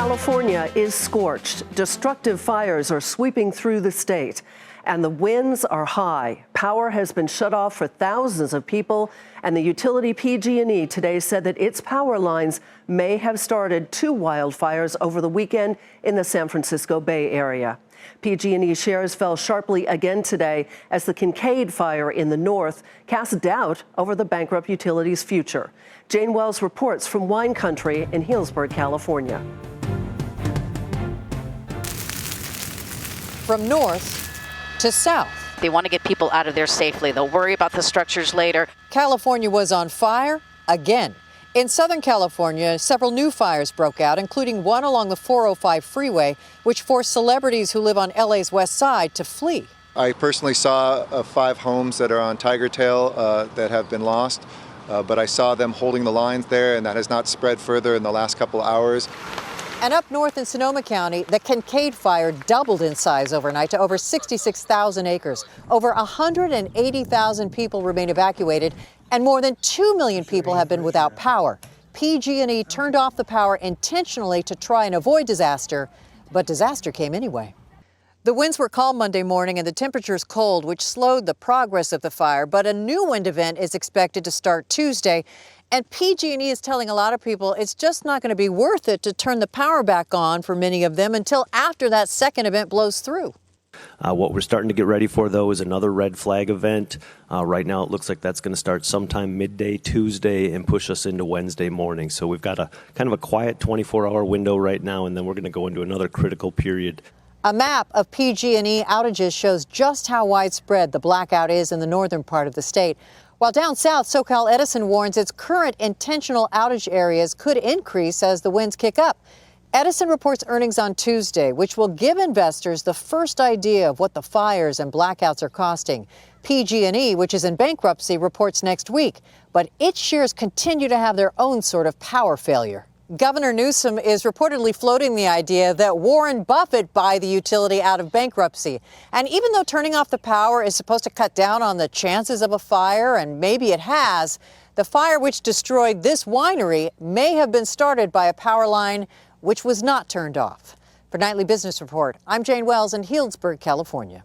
California is scorched. Destructive fires are sweeping through the state, and the winds are high. Power has been shut off for thousands of people, and the utility PG&E today said that its power lines may have started 2 wildfires over the weekend in the San Francisco Bay Area. PG&E shares fell sharply again today as the Kincaid fire in the north cast doubt over the bankrupt utility's future. Jane Wells reports from wine country in Healdsburg, California. From north to south. They want to get people out of there safely. They'll worry about the structures later. California was on fire again. In Southern California, several new fires broke out, including one along the 405 freeway, which forced celebrities who live on LA's west side to flee. I personally saw 5 homes that are on Tiger Tail that have been lost, but I saw them holding the lines there, and that has not spread further in the last couple hours. And up north in Sonoma County, the Kincaid fire doubled in size overnight to over 66,000 acres. Over 180,000 people remain evacuated, and more than 2 million people have been without power. PG&E turned off the power intentionally to try and avoid disaster, but disaster came anyway. The winds were calm Monday morning and the temperatures cold, which slowed the progress of the fire, but a new wind event is expected to start Tuesday. And PG&E is telling a lot of people it's just not going to be worth it to turn the power back on for many of them until after that second event blows through. What we're starting to get ready for, though, is another red flag event. Right now, it looks like that's going to start sometime midday Tuesday and push us into Wednesday morning. So we've got a kind of a quiet 24-hour window right now, and then we're going to go into another critical period. A map of PG&E outages shows just how widespread the blackout is in the northern part of the state. While down south, SoCal Edison warns its current intentional outage areas could increase as the winds kick up. Edison reports earnings on Tuesday, which will give investors the first idea of what the fires and blackouts are costing. PG&E, which is in bankruptcy, reports next week, but its shares continue to have their own sort of power failure. Governor Newsom is reportedly floating the idea that Warren Buffett buy the utility out of bankruptcy. And even though turning off the power is supposed to cut down on the chances of a fire, and maybe it has, the fire which destroyed this winery may have been started by a power line which was not turned off. For Nightly Business Report, I'm Jane Wells in Healdsburg, California.